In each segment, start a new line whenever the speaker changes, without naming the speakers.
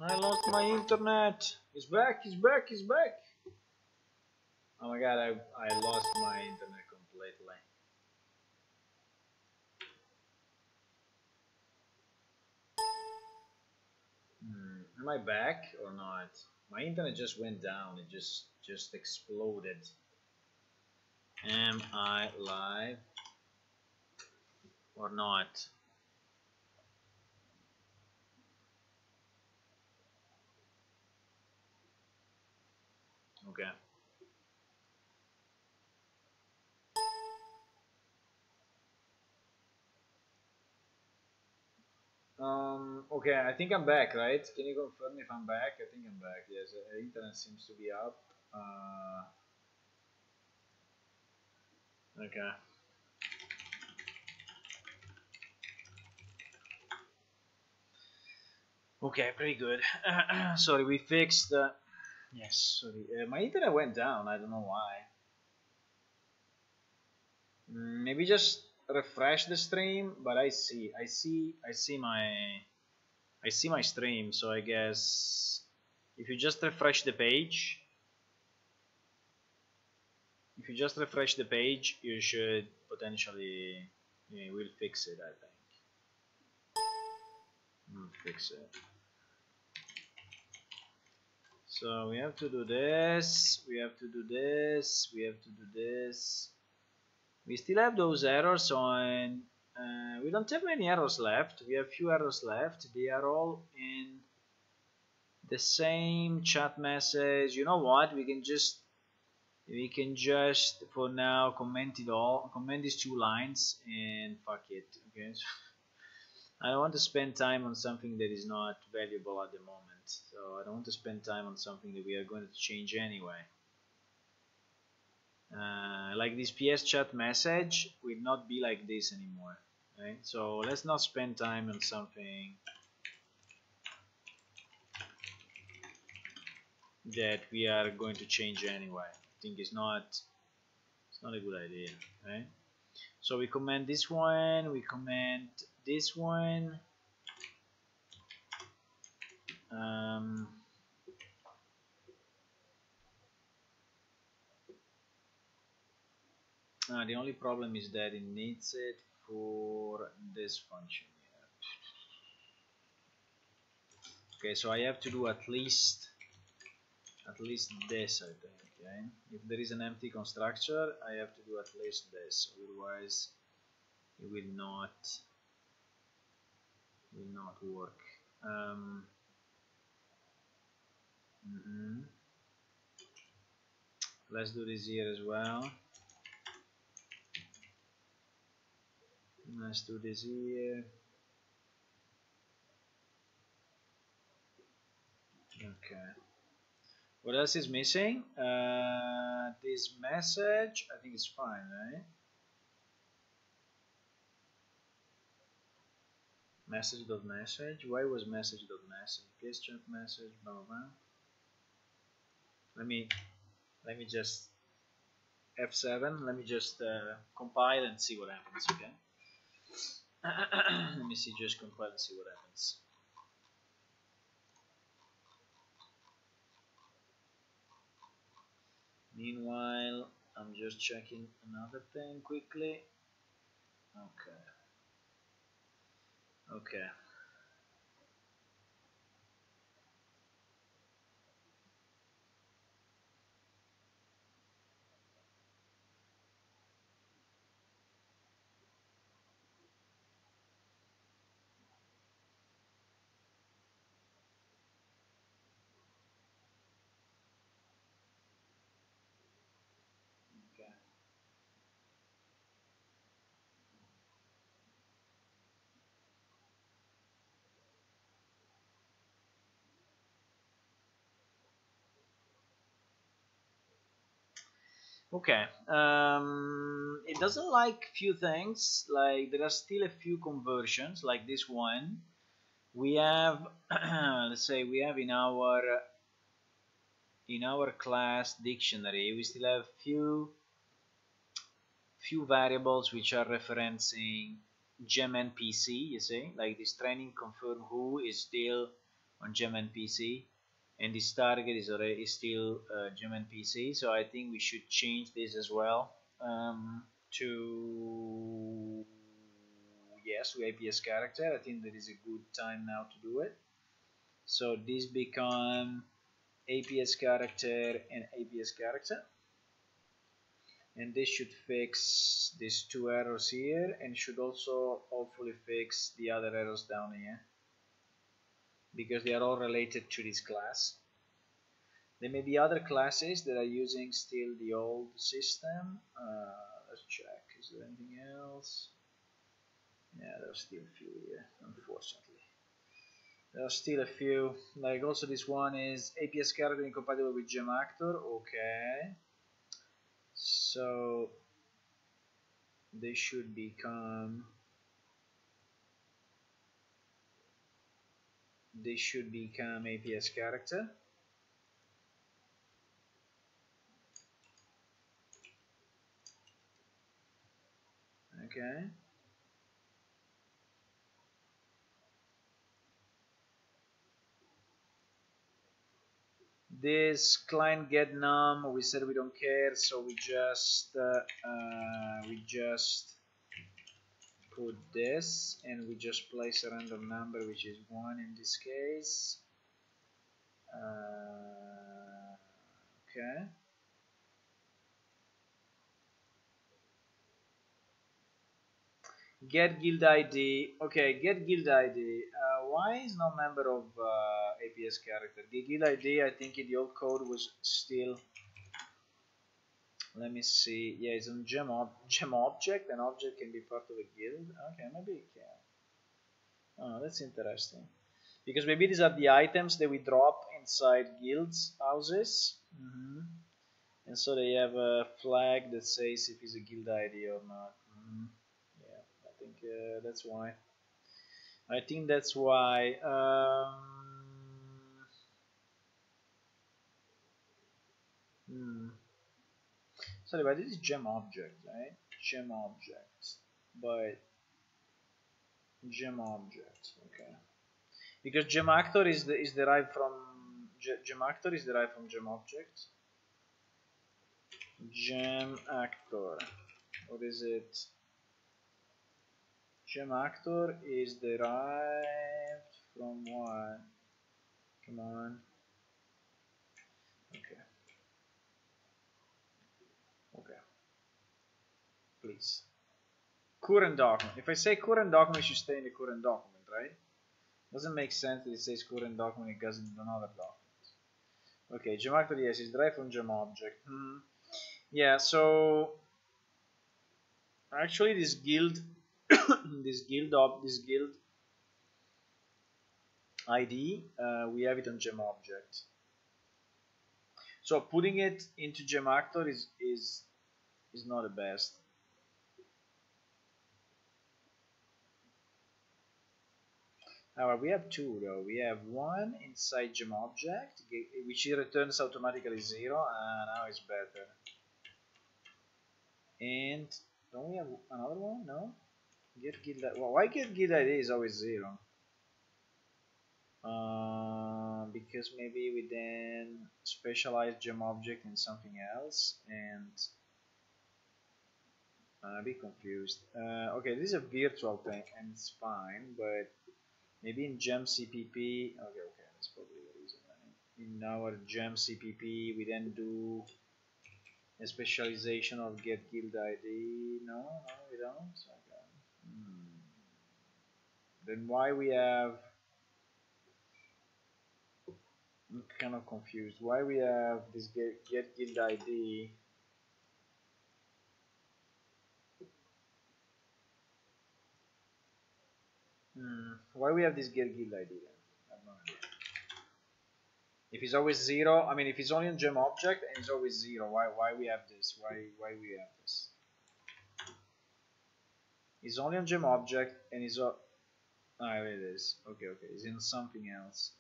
I lost my internet. It's back, it's back, it's back. Oh my god, I lost my internet completely. Am I back or not? My internet just went down. It just exploded. Am I live or not? Okay. Okay, I think I'm back, right? Can you confirm if I'm back? I think I'm back. Yes, the internet seems to be up. Okay. Okay, pretty good. Sorry, we fixed. Yes, sorry. My internet went down. I don't know why. Maybe just refresh the stream. But I see my stream. So I guess if you just refresh the page, you should potentially, yeah, we'll fix it. I think we'll fix it. So we have to do this. We have to do this. We have to do this. We still have those errors on. We don't have many errors left. We have few errors left. They are all in the same chat message. You know what? We can just for now comment it all. Comment these 2 lines and fuck it. Okay. I don't want to spend time on something that is not valuable at the moment. So I don't want to spend time on something that we are going to change anyway. Like this PS chat message will not be like this anymore, right? So let's not spend time on something that we are going to change anyway. I think it's not a good idea, right? So we comment this one, we comment this one. The only problem is that it needs it for this function here. Okay, so I have to do at least this, I think. Okay, if there is an empty constructor, I have to do at least this, otherwise it will not work. Let's do this here as well. Let's do this here. Okay. What else is missing? This message, I think it's fine, right? Message.message. Why was message.message? PS chat message, blah blah blah. Let me just F7. Let me just compile and see what happens. Okay. Let me see. Just compile and see what happens. Meanwhile, I'm just checking another thing quickly. Okay. Okay. Okay. It doesn't like few things. Like there are still a few conversions, like this one. We have, let's say, we have in our class dictionary, we still have few variables which are referencing gem and PC. You see, like this training confirm who is still on gem and PC, and this target is still gem and PC. So I think we should change this as well to yes, to APS character. I think that is a good time now to do it. So this become APS character and APS character, and this should fix these two errors here, and should also hopefully fix the other errors down here, because they are all related to this class. There may be other classes that are using still the old system. Let's check, is there anything else? Yeah, there's still a few here, unfortunately. There are still a few, like also this one is APS character incompatible with gem-actor. Okay, so they should become APS character. Okay. This client get num, we said we don't care, so we just put this, and we just place a random number, which is 1 in this case. Okay. Get guild ID. Okay, get guild ID. Why is no member of APS character? The guild ID, I think in the old code was still. Let me see. Yeah, it's on gem object. An object can be part of a guild. Okay, maybe it can. Oh, that's interesting. Because maybe these are the items that we drop inside guilds houses. And so they have a flag that says if it's a guild ID or not. Yeah, I think that's why. I think that's why. Sorry, but this is gem object, right? Gem object, but gem object. Okay, because gem actor is derived from gem actor is derived from gem object. Gem actor. What is it? Gem actor is derived from what? Come on. Okay. Okay. Please. Current document. If I say current document, it should stay in the current document, right? Doesn't make sense that it says current document, it goes into another document. Okay, gem actor, yes, is derived from gem object. Yeah, so actually this guild this guild ID, we have it on gem object. So putting it into gem actor is not the best. However, we have two though. We have one inside gem object, which returns automatically 0, and now it's better. And don't we have another one? No. Get guild. Well, why get guild ID is always 0? Because maybe we then specialize gem object in something else, and I'm a bit confused. Okay, this is a virtual thing, and it's fine, but maybe in gem CPP. Okay, that's probably the reason. In our gem CPP, we then do a specialization of get guild ID. No, we don't. Okay. Then why we have? I'm kind of confused. Why we have this get guild ID? Why we have this get guild ID then? I have no idea. If it's always 0, I mean, if it's only on gem object and it's always 0, why we have this? Why we have this? It's only on gem object and it's here it is. Okay, it's in something else.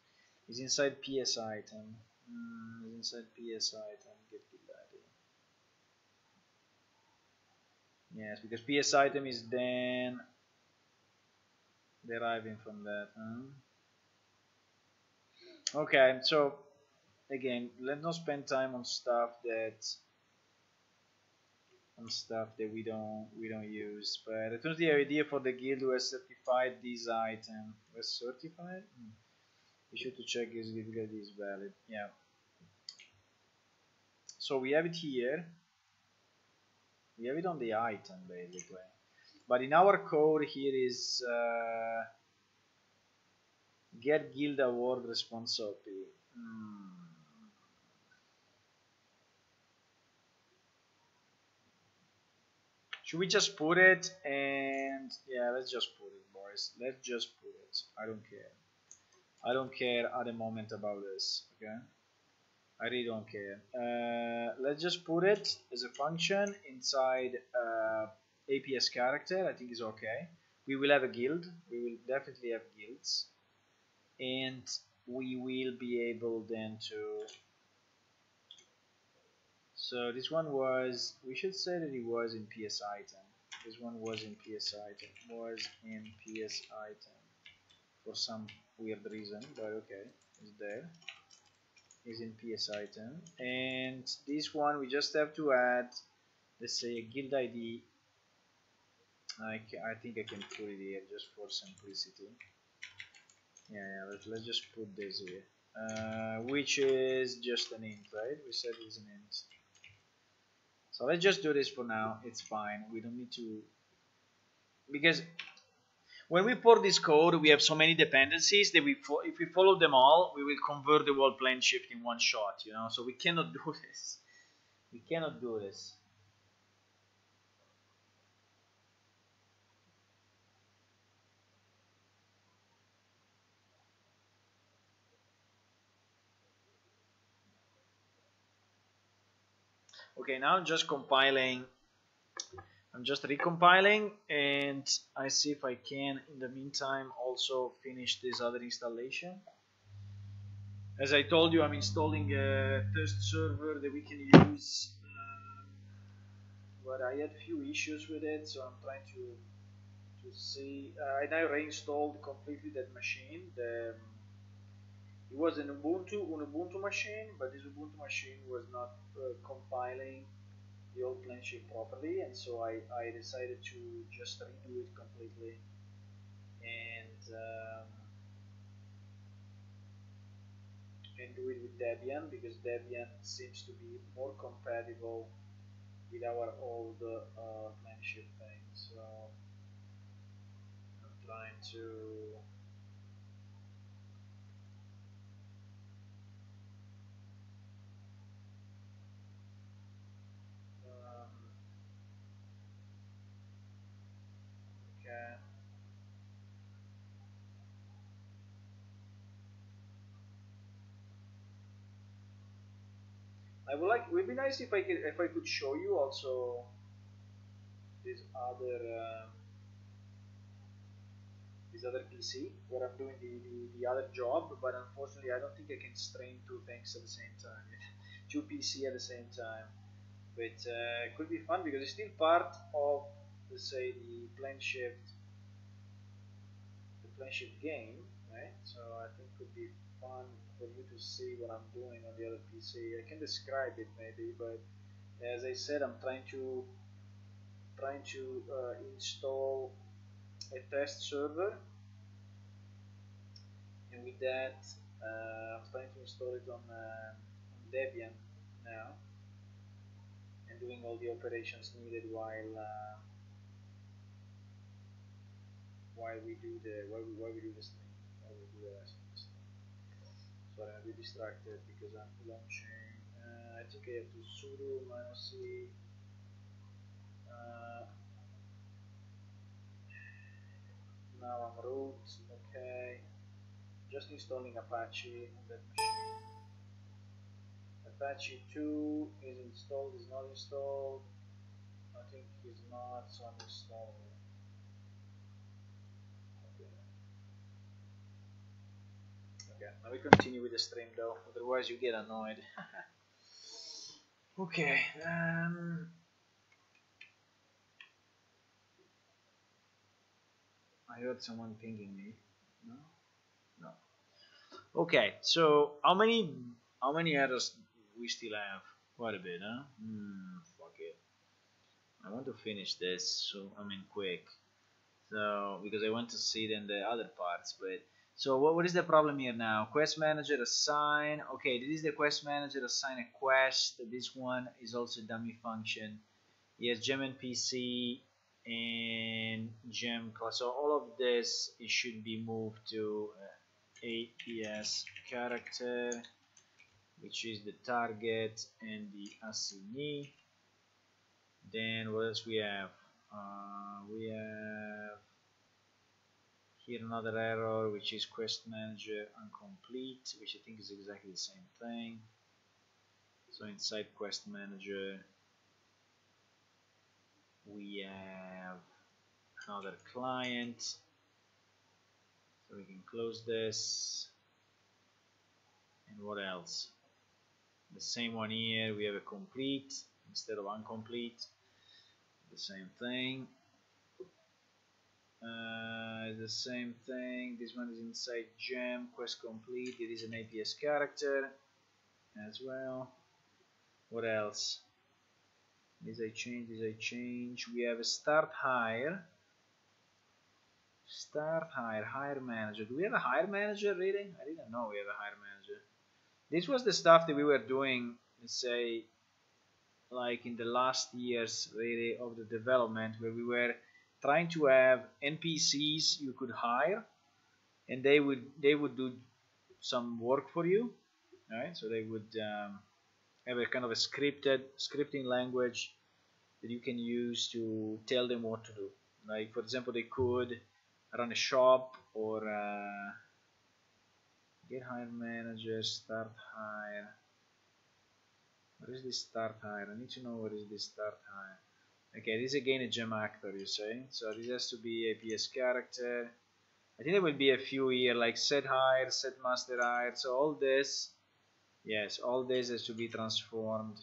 It's inside PS item. It's inside PS item. Get guild ID. Yes, because PS item is then deriving from that. Okay, so again, let's not spend time on stuff that we don't use. But returns the idea for the guild who has certified this item. Was certified? Be sure to check if difficulty is valid. Yeah. So we have it here. We have it on the item basically. But in our code here is get guild award response OP. Should we just put it and yeah, let's just put it, boys. Let's just put it. I don't care. I don't care at the moment about this. Okay. I really don't care. Let's just put it as a function inside a psCharacter. I think is okay. We will have a guild. We will definitely have guilds, and we will be able then to. So this one was. We should say that it was in PS item. This one was in PS item. Was in PS item for some weird reason, but okay, it's there. Is in PS item, and this one we just have to add, let's say, a guild ID. I think I can put it here just for simplicity. Yeah, let's just put this here, which is just an int, right? We said it's an int. So let's just do this for now. It's fine. We don't need to, because when we pour this code, we have so many dependencies that if we follow them all, we will convert the whole plane shift in one shot. So we cannot do this. We cannot do this. Okay, now I'm just compiling. I'm just recompiling, and I see if I can, in the meantime, also finish this other installation. As I told you, I'm installing a test server that we can use, but I had few issues with it, so I'm trying to see. I now reinstalled completely that machine. It was an Ubuntu machine, but this Ubuntu machine was not compiling the old plane sheet properly, and so I decided to just redo it completely and do it with Debian, because Debian seems to be more compatible with our old plane sheet thing. So I'm trying to um, okay. It would be nice if I could show you also this other PC where I'm doing the other job, but unfortunately I don't think I can stream two things at the same time, two PC at the same time. But it could be fun because it's still part of, let's say, the plane shift game, right? So I think it could be fun for you to see what I'm doing on the other PC. I can describe it maybe, but as I said, I'm trying to install a test server, and with that, I'm trying to install it on Debian now, and doing all the operations needed while we do the stream, while we do the rest of the stream. Sorry, I'm a bit distracted because I'm launching. I think I have to sudo -c. Uh, Now I'm root. Okay, just installing Apache on that machine. Apache 2 is installed, is not installed. I think it's not, so I'm installing it. Okay. Okay, now we continue with the stream though, otherwise you get annoyed. Okay. I heard someone pinging me. No? No. Okay, so how many errors we still have? Quite a bit, huh? Fuck it. I want to finish this, so I mean quick. So because I want to see then the other parts, but so what is the problem here now? Quest manager assign. Okay, this is the quest manager assign a quest. This one is also a dummy function. Yes, gem NPC and gem class. So all of this it should be moved to APS character, which is the target and the assignee. Then what else we have? We have here another error, which is quest manager incomplete, which I think is exactly the same thing. So inside quest manager we have another client, so we can close this. And what else? The same one here, we have a complete instead of incomplete, the same thing. The same thing, this one is inside gem quest complete. It is an APS character as well. What else? This I change. We have a start hire hire manager. Do we have a hire manager really? I didn't know we have a hire manager. This was the stuff that we were doing, let's say, like in the last years really of the development, where we were trying to have NPCs you could hire, and they would do some work for you, right? So they would have a kind of a scripting language that you can use to tell them what to do. Like for example, they could run a shop or get hire manager, start hire. What is this start hire? I need to know what is this start hire. Okay, this is again a gem actor, you say. So this has to be a PS character. I think there will be a few here, like set hire, set master hire. So all this, yes, all this has to be transformed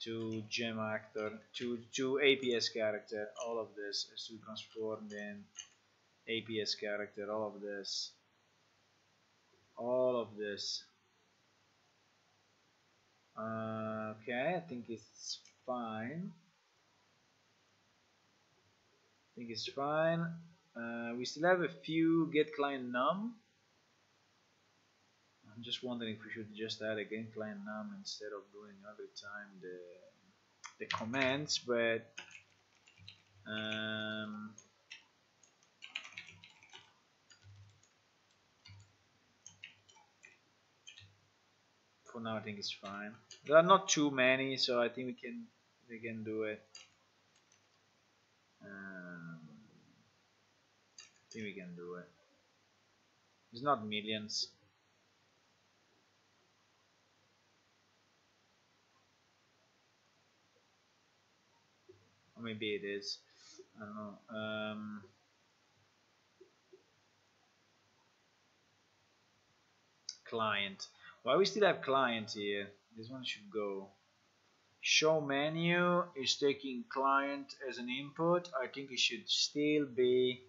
to gem actor, to APS character. All of this has to be transformed in APS character. All of this. All of this. Okay, I think it's fine. I think it's fine. We still have a few get client num. I'm just wondering if we should just add a get client num instead of doing every time the commands, but for now I think it's fine. There are not too many, so I think we can do it. I think we can do it. It's not millions. Or maybe it is. I don't know. Client. Why we still have client here? This one should go. Show menu is taking client as an input. I think it should still be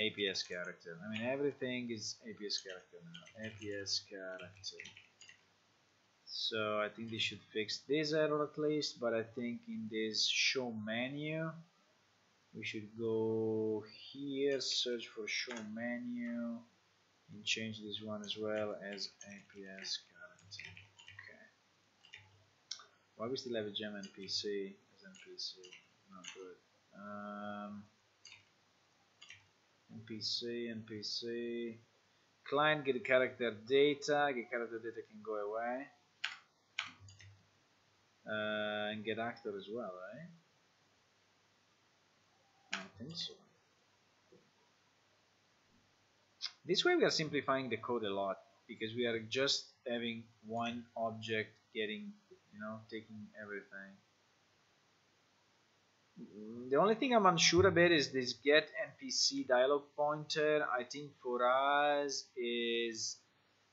APS character. I mean everything is APS character now. APS character. So I think they should fix this error at least, but I think in this show menu we should go here, search for show menu, and change this one as well as APS character. Okay. Why we still have a gem NPC as NPC? Not good. NPC. Client get character data. Get character data can go away. And get actor as well, right? I think so. This way we are simplifying the code a lot, because we are just having one object getting, taking everything. The only thing I'm unsure about is this get NPC dialog pointer. I think for us is,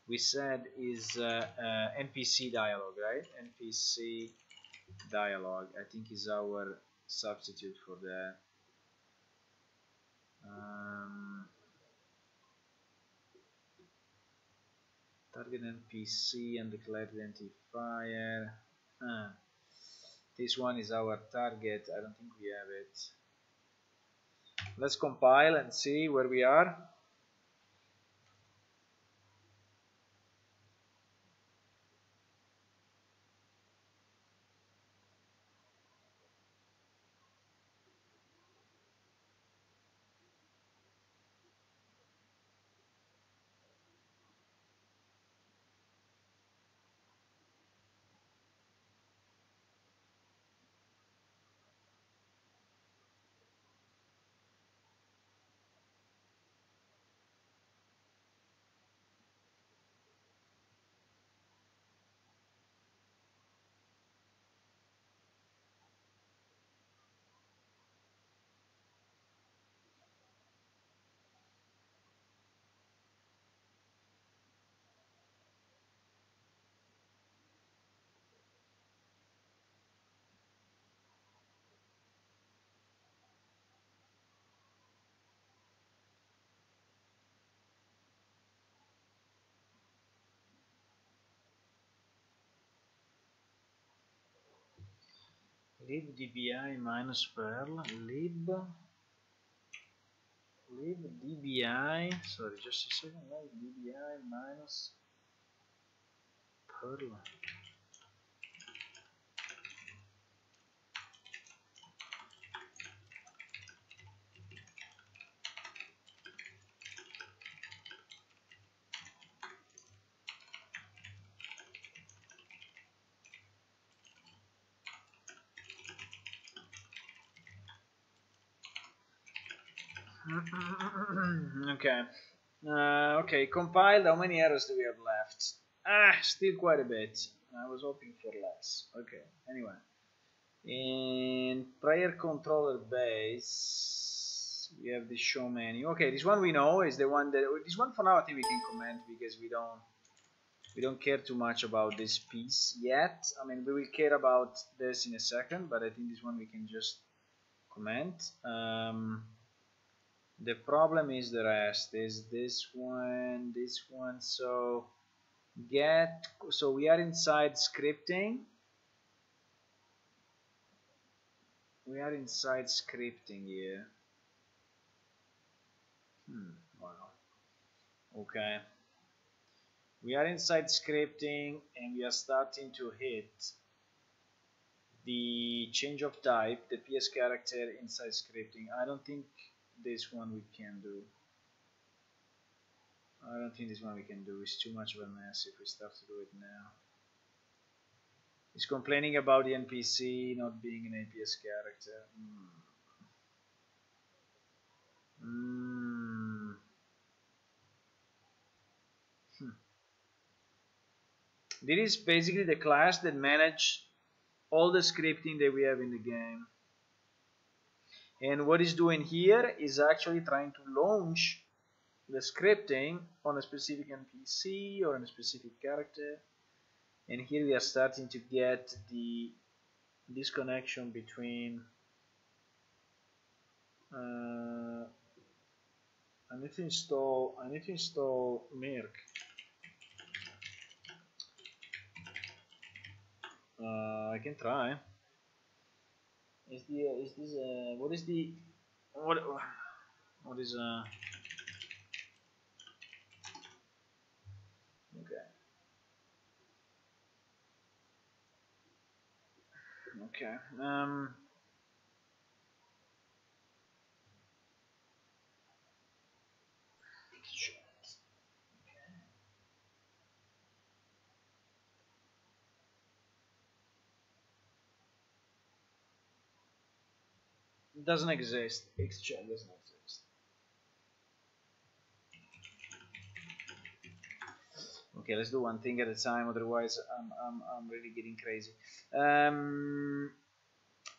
we said is NPC dialog, right? NPC dialog I think is our substitute for that. target NPC and declared identifier. This one is our target. I don't think we have it. Let's compile and see where we are. Lib dbi minus perl lib dbi, sorry, just a second, lib dbi minus perl. Okay. Okay, compiled. How many errors do we have left? Still quite a bit. I was hoping for less. Okay, anyway. In player controller base, we have the show menu. Okay, this one we know is the one that, this one for now I think we can comment because we don't care too much about this piece yet. I mean, we will care about this in a second, but I think this one we can just comment. The problem is the rest, is this one, so so we are inside scripting. We are inside scripting here. Wow. Okay. We are inside scripting and we are starting to hit the change of type, the psCharacter inside scripting. I don't think this one we can do. I don't think this one we can do. It's too much of a mess if we start to do it now. It's complaining about the NPC not being an APS character. This is basically the class that manages all the scripting that we have in the game. And what it's doing here is actually trying to launch the scripting on a specific NPC or on a specific character. And here we are starting to get the disconnection between I need to install Mirk. I can try. What is okay. It doesn't exist. Xchat doesn't exist. Okay, let's do one thing at a time. Otherwise, I'm really getting crazy.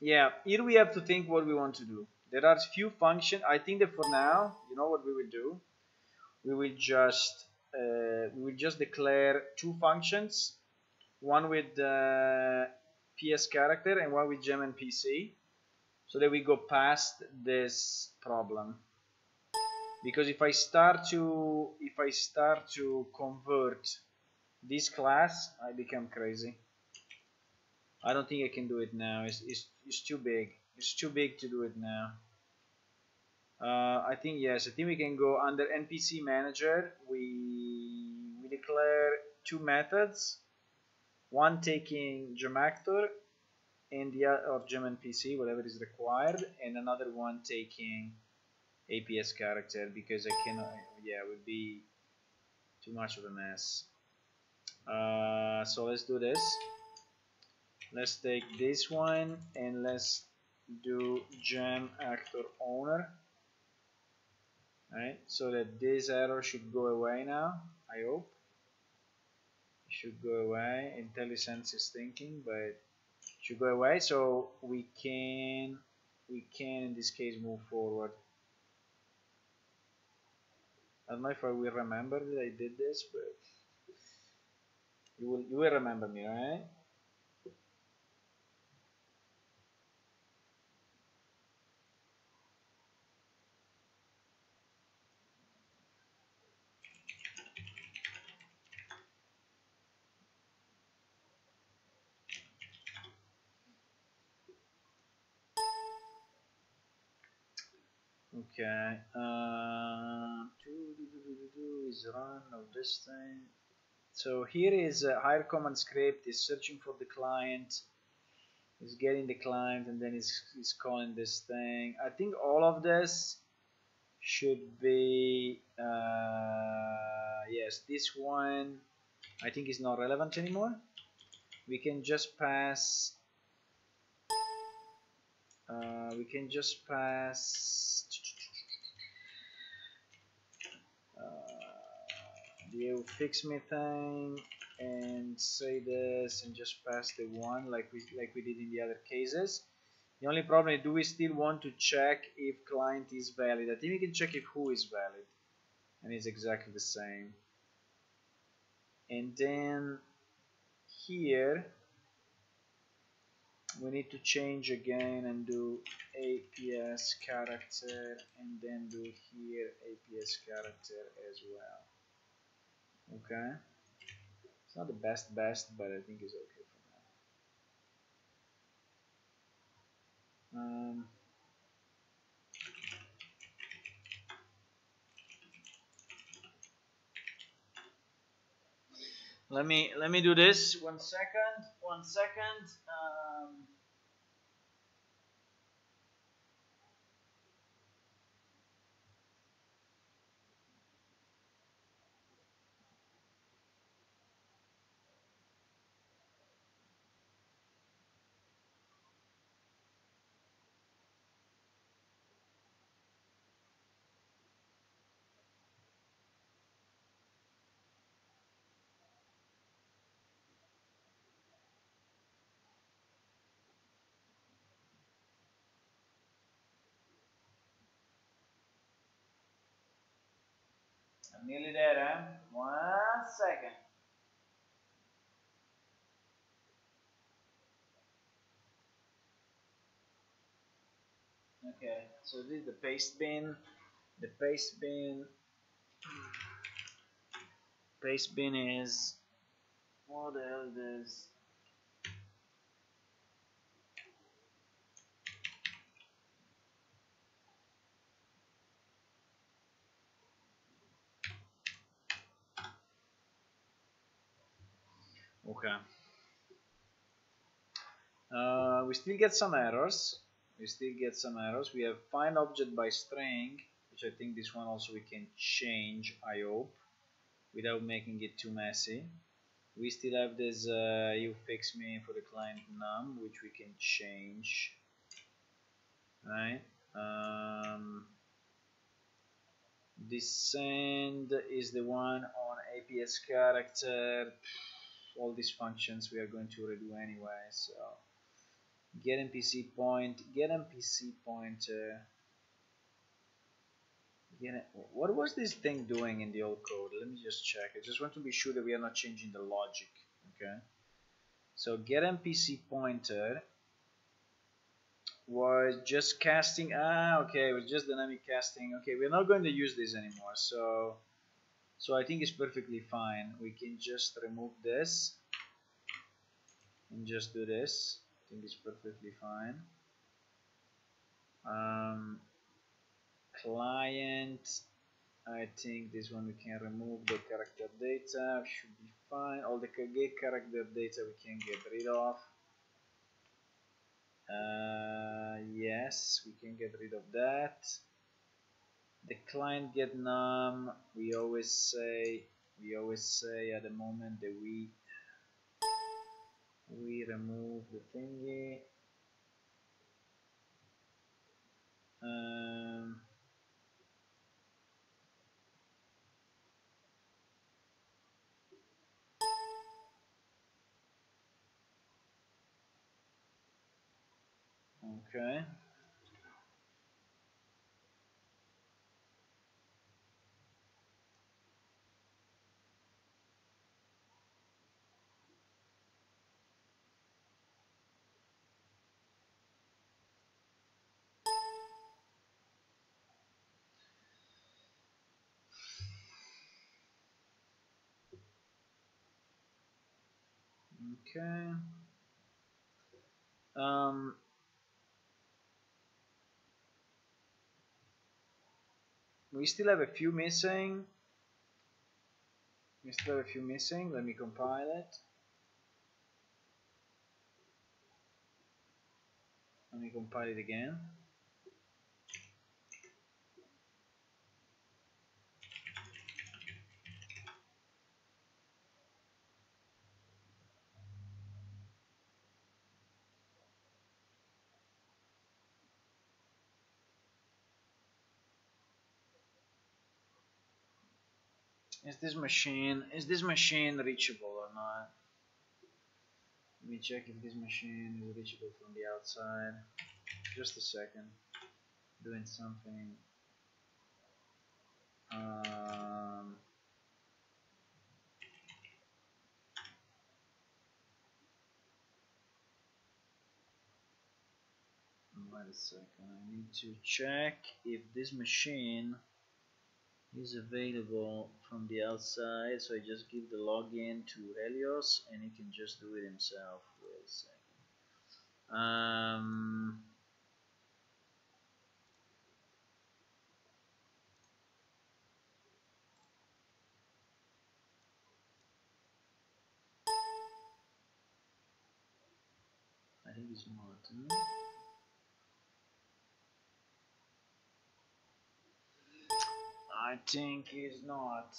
Yeah, here we have to think what we want to do. There are few functions. I think that for now, you know what we will do? We will just declare two functions, one with psCharacter and one with gem_npc, so that we go past this problem. Because if I start to convert this class, I become crazy. I don't think I can do it now. It's too big. It's too big to do it now. I think yes. I think we can go under NPC manager. We declare two methods. One taking gemactor and the other, or gem NPC, whatever is required, and another one taking APS character because I cannot. Yeah, it would be too much of a mess. So let's do this. Let's take this one and let's do gem actor owner. Right, so that this error should go away now. I hope it should go away. IntelliSense is thinking, but it should go away. So we can in this case move forward. I don't know if I will remember that I did this, but you will remember me, right? Okay. Is run of this thing. So here is hire command script is searching for the client, is getting the client, and then is calling this thing. I think all of this should be yes. This one I think is not relevant anymore. We can just pass. We can just pass. The fix me thing and say this and just pass the one like we did in the other cases. The only problem is, do we still want to check if client is valid? I think we can check if who is valid, and it's exactly the same. And then here we need to change again and do APS character, and then do here APS character as well. Okay, it's not the best, but I think it's okay for now. Let me do this. 1 second. 1 second. I'm nearly there, huh? 1 second. Okay, so this is the paste bin. The paste bin is, what the hell is this? Okay. We still get some errors. We have find object by string, which I think this one also we can change, I hope, without making it too messy. We still have this you fix me for the client num, which we can change, right? Descend is the one on APS character. All these functions we are going to redo anyway, so get NPC pointer. What was this thing doing in the old code? Let me just check. I just want to be sure that we are not changing the logic. Okay, so get NPC pointer was just casting. Okay, it was just dynamic casting. Okay, we're not going to use this anymore. So So I think it's perfectly fine. We can just remove this and just do this. I think it's perfectly fine. Client, I think this one we can remove the character data, should be fine. All the character data we can get rid of. Yes, we can get rid of that. The client get num, we always say at the moment that we remove the thingy. Okay. Okay. We still have a few missing. Let me compile it. Let me compile it again. Is this machine reachable or not? Let me check if this machine is reachable from the outside. Just a second. Doing something. Wait a second. I need to check if this machine is available from the outside. So I just give the login to Helios and he can just do it himself. Wait a second. I think it's not. I think it's not.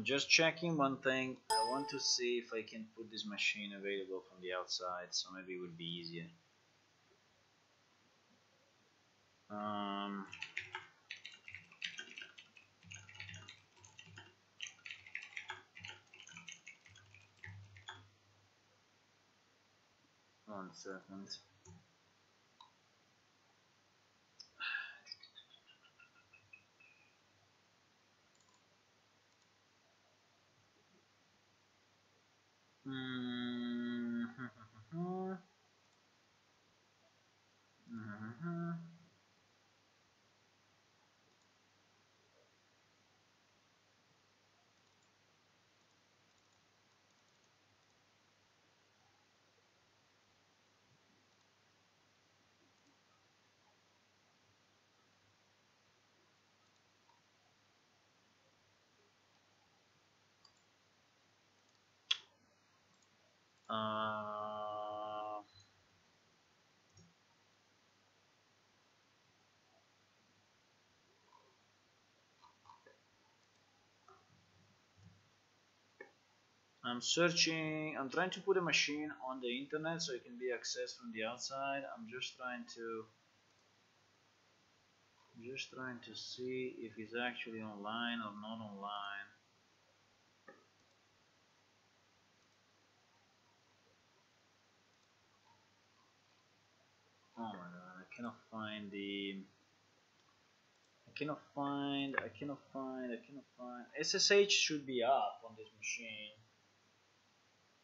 Just checking one thing. I want to see if I can put this machine available from the outside, so maybe it would be easier. One second. I'm searching. I'm trying to put a machine on the internet so it can be accessed from the outside. I'm just trying to see if it's actually online or not online. cannot find the. I cannot find. SSH should be up on this machine.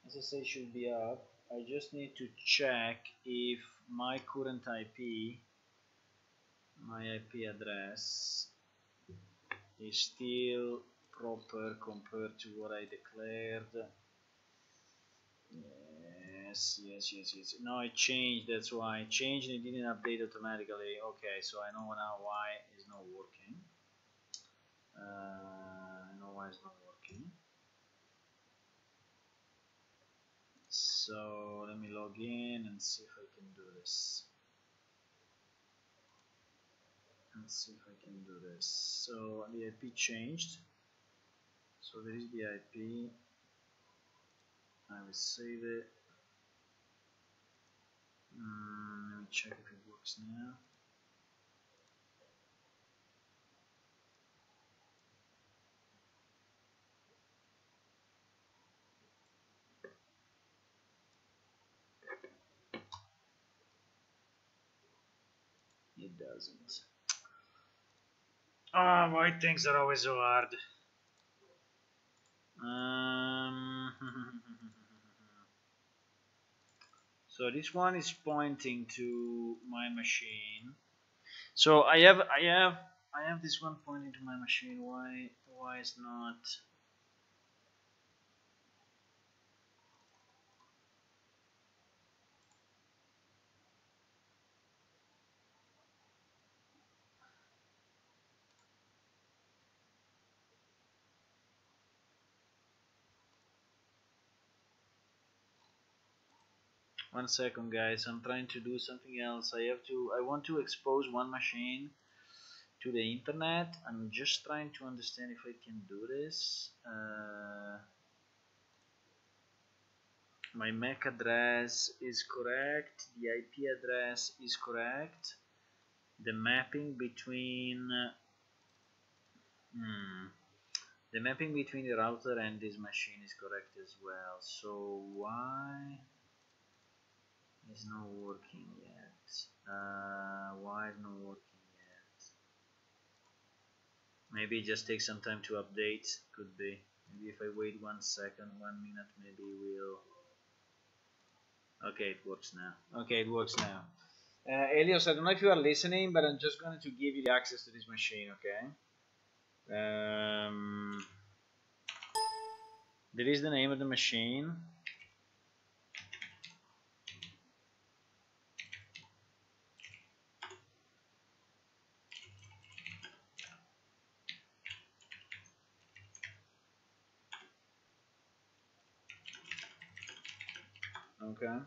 SSH should be up. I just need to check if my current IP, my IP address, is still proper compared to what I declared. Yes. No, it changed. That's why it changed and it didn't update automatically. Okay, so I know now why it's not working. I know why it's not working. So let me log in and see if I can do this. So the IP changed. So there is the IP. I will save it. Let me check if it works now. It doesn't. Ah, why things are always so hard. So this one is pointing to my machine. So I have this one pointing to my machine. Why is not? One second, guys. I'm trying to do something else. I want to expose one machine to the internet. I'm just trying to understand if I can do this. My MAC address is correct. The IP address is correct. The mapping between the mapping between the router and this machine is correct as well. So why is not working yet? Why is not working yet? Maybe it just takes some time to update. Could be. Maybe if I wait 1 second, 1 minute, maybe we'll. Okay, it works now. Okay, it works now. Elios, I don't know if you are listening, but I'm just going to give you the access to this machine, okay? There is the name of the machine. Okay.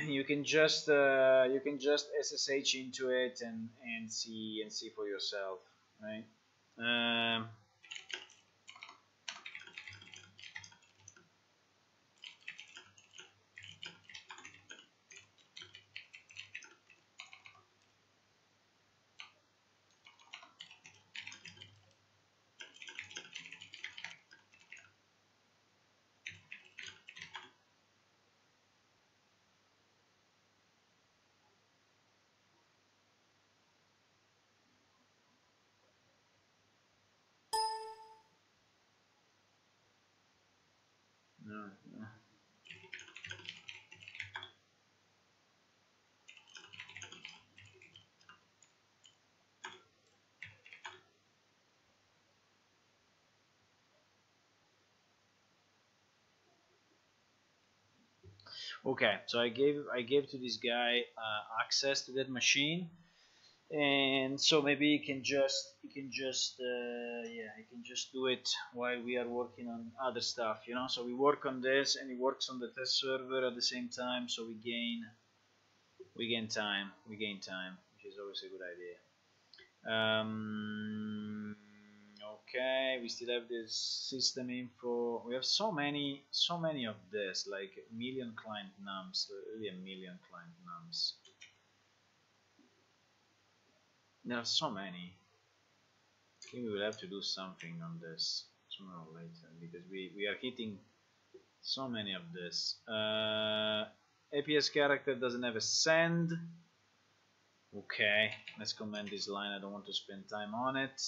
You can just SSH into it and see for yourself, right? No. Okay, so I gave to this guy access to that machine, and so maybe you can just do it while we are working on other stuff, you know. So we work on this, and he works on the test server at the same time, so we gain time, which is always a good idea. Okay, we still have this system info. We have so many of this, like a million client nums, really a million client nums. There are so many. I think we will have to do something on this sooner or later, because we are hitting so many of this. APS character doesn't have a send. Okay, let's comment this line. I don't want to spend time on it.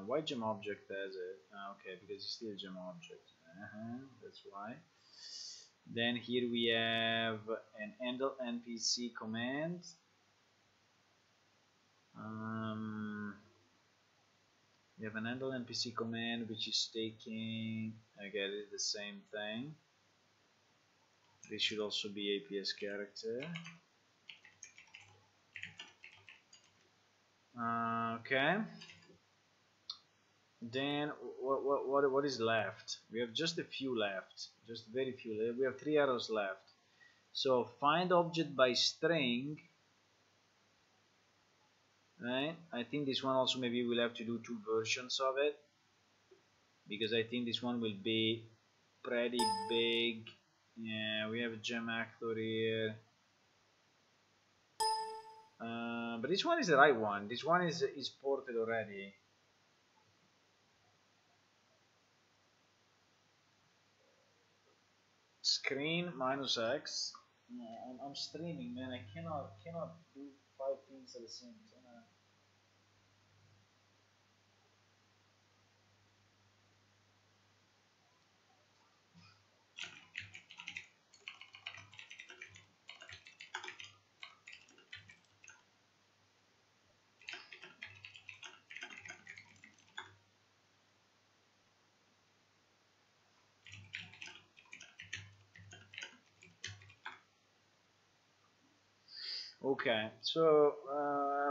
Why gem object has it? Okay, because it's still a gem object. That's why. Then here we have an handle npc command. We have an handle npc command which is taking, again, it's the same thing. This should also be APS character. Okay. Then what is left? We have just a few left, just very few. We have 3 arrows left. So find object by string. Right? I think this one also maybe we'll have to do 2 versions of it, because I think this one will be pretty big. Yeah, we have a gem actor here. But this one is the right one. This one is ported already. Screen minus X. Yeah, I'm streaming, man. I cannot do 5 things at the same time. Okay, so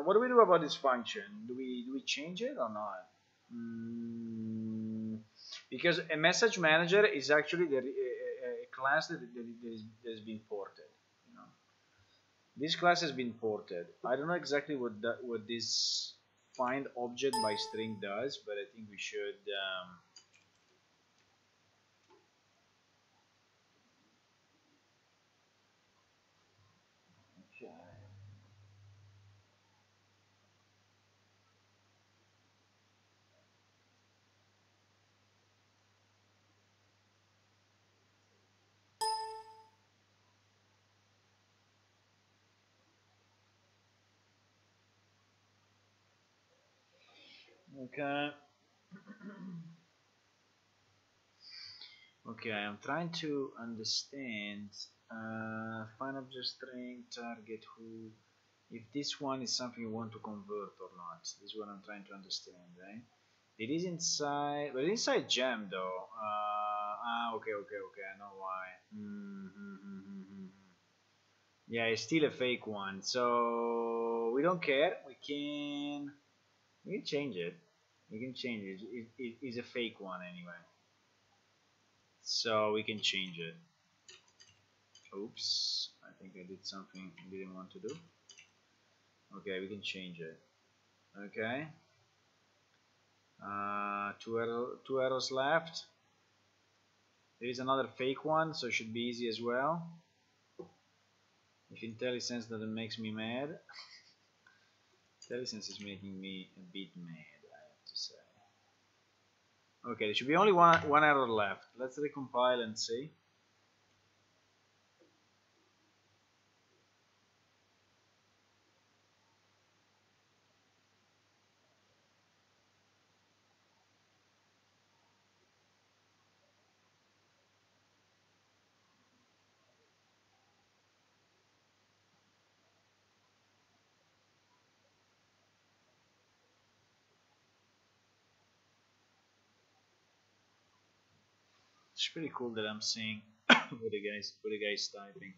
what do we do about this function? Do we change it or not? Because a message manager is actually a class that has been ported. You know, this class has been ported. I don't know exactly what this find object by string does, but I think we should. Okay. Okay. Okay, I'm trying to understand. Find object string target who. If this one is something you want to convert or not. This is what I'm trying to understand, right? It is inside, but inside gem though. Okay, I know why. Yeah, it's still a fake one, so we don't care. We can change it. We can change it. It is a fake one anyway, so we can change it. Oops, I think I did something I didn't want to do. Okay, we can change it. Okay. Two arrows left. There is another fake one, so it should be easy as well. If IntelliSense doesn't makes me mad, IntelliSense is making me a bit mad, I have to say. Okay, there should be only one error left. Let's recompile and see. It's pretty cool that I'm seeing what the guys typing.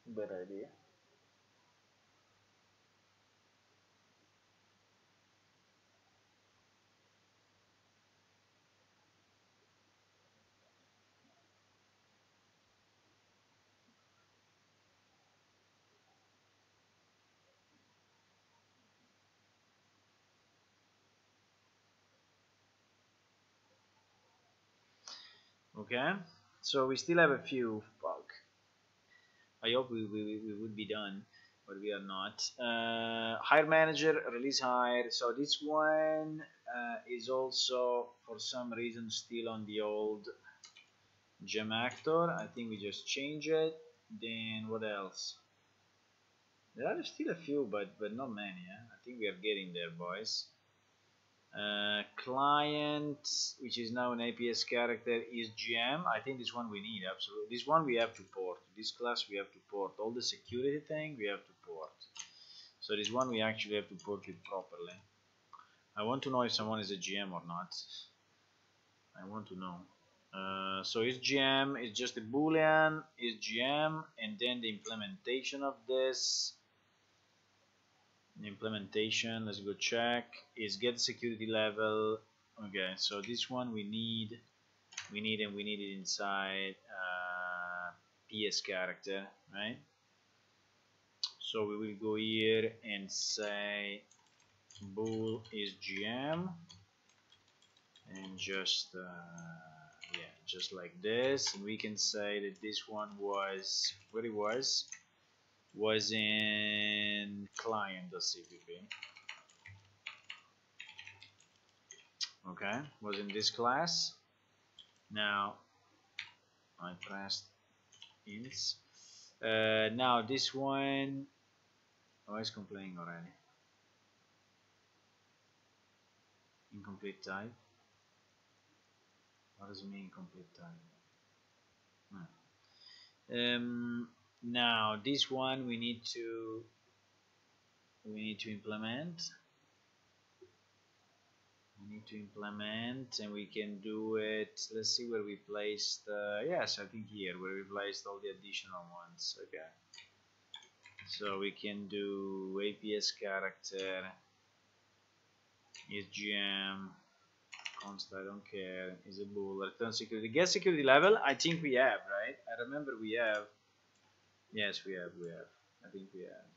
Bad idea. Okay, so we still have a few. Fuck. I hope we would be done. but we are not. Hire manager, release hire. So this one is also for some reason still on the old gem actor. I think we just change it. Then what else? There are still a few, but not many. I think we are getting there, boys. Client, which is now an APS character, is GM. I think this one we need absolutely. This one we have to port. This class we have to port. All the security thing we have to port. So this one we actually have to port it properly. I want to know if someone is a GM or not. I want to know. So is GM is just a boolean, is GM, and then the implementation of this. The implementation, let's go check, is get security level. Okay, so this one we need it inside psCharacter, right? So we will go here and say bool is GM, and just yeah, just like this, and we can say that this one was where it was in client.cpp. Okay, was in this class. Now I pressed ins. Now this one, oh, it's complaining already. Incomplete type. What does it mean, incomplete type? Now this one we need to implement. And we can do it. Let's see where we placed. Yes, I think here where we placed all the additional ones. Okay, so we can do APS character is GM const, I don't care, is a bool, return security, get security level. I think we have, right? I remember we have. Yes, we have. I think we have.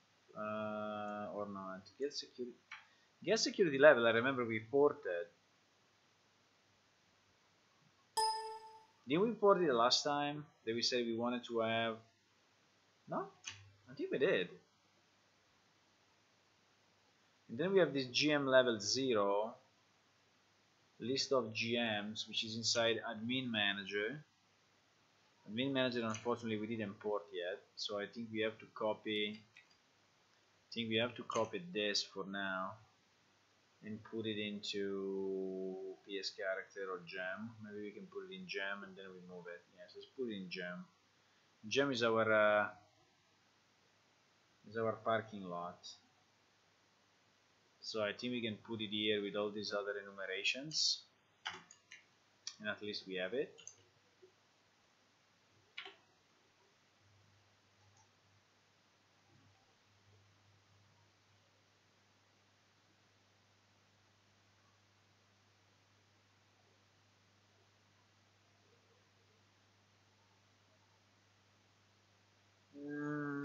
Or not. Get security level. I remember we ported. Didn't we port it the last time that we said we wanted to have? No, I think we did. And then we have this GM level 0 list of GMs, which is inside admin manager. Admin manager, unfortunately, we didn't port yet, so I think we have to copy. This for now and put it into psCharacter or gem. Maybe we can put it in gem and then we move it. Yes, let's put it in gem. Gem is our parking lot. So I think we can put it here with all these other enumerations, and at least we have it.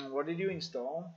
What did you install?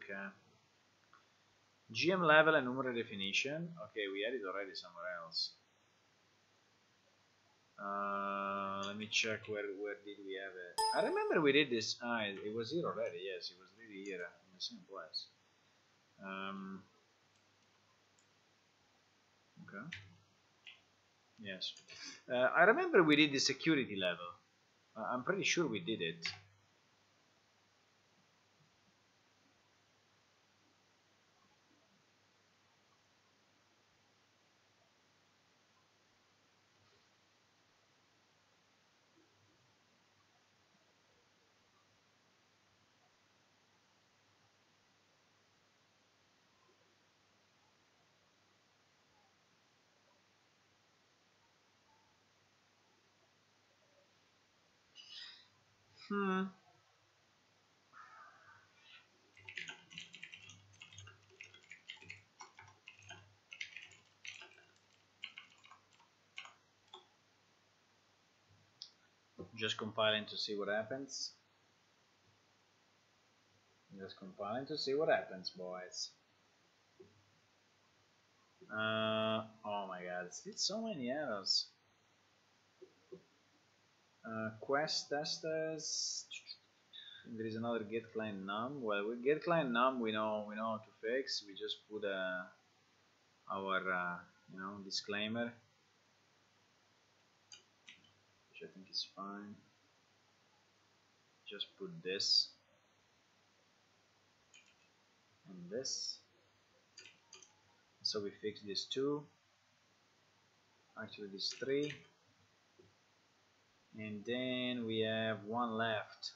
Okay. GM level and numeric definition. Okay, we had it already somewhere else. Let me check where did we have it. I remember we did this. It was here already. Yes, it was really here in the same place. Okay. Yes. I remember we did the security level. I'm pretty sure we did it. Hmm. Just compiling to see what happens. Just compiling to see what happens, boys. Oh my god, it's so many errors. Quest testers. There is another get client num. Well, with get client num we know how to fix. We just put our disclaimer, which I think is fine. Just put this and this. So we fix this 2. Actually, this 3. And then we have one left,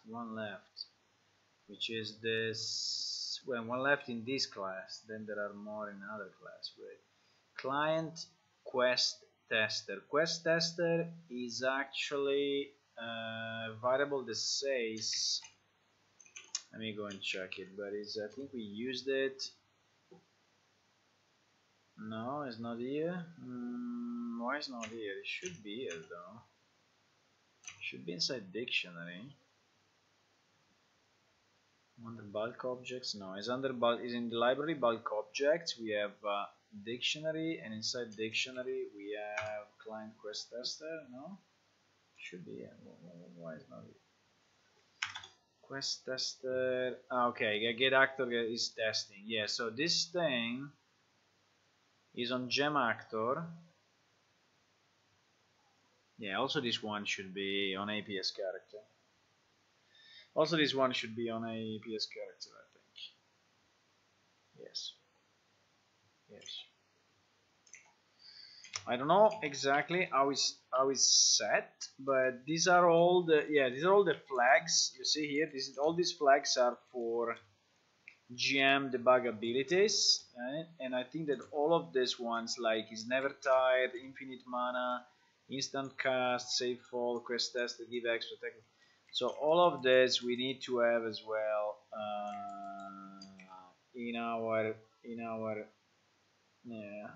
which is this. Well, one left in this class. Then there are more in other class. Wait, client quest tester. Quest tester is actually a variable that says. Let me go and check it. But I think we used it. No, it's not here. Why is not here? It should be here though. Should be inside dictionary. Under bulk objects, no, it's under bulk. Is in the library bulk objects. We have dictionary, and inside dictionary we have client quest tester. No, should be here. Why is not here? Quest tester. Okay, get actor is testing. Yeah, so this thing is on gem actor. Yeah, also this one should be on a psCharacter. Also this one should be on a psCharacter, I think. Yes. Yes. I don't know exactly how it's set, but these are all the flags you see here. All these flags are for GM debug abilities, right? And I think that all of these ones, like is never tired, infinite mana, instant cast, save fall, quest test, give X, protect. So all of this we need to have as well in our yeah.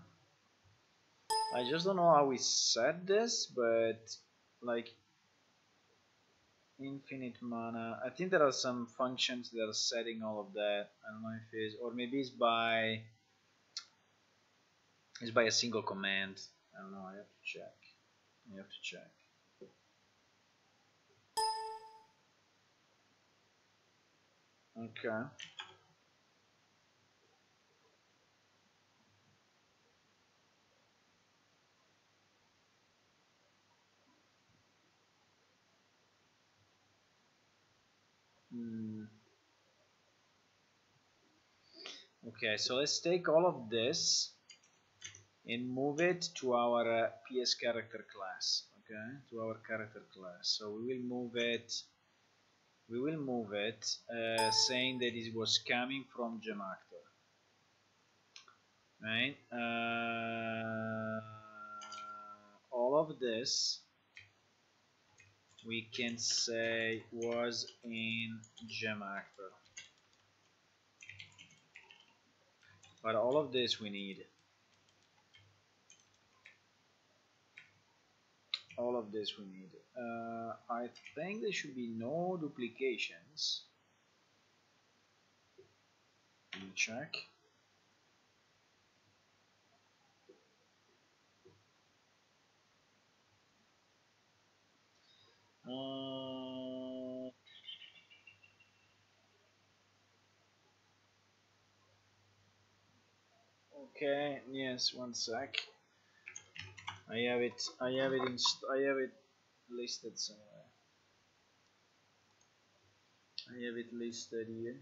I just don't know how we set this, but like infinite mana. I think there are some functions that are setting all of that. I don't know if it's, or maybe it's by a single command. I don't know. I have to check. Okay. Okay, so let's take all of this and move it to our psCharacter class. Okay, to our character class. So we will move it. Saying that it was coming from gemactor. Right. All of this we can say was in gemactor. But all of this we need. All of this we need. I think there should be no duplications. Let me check. Okay. Yes. One sec. I have it listed somewhere. I have it listed here.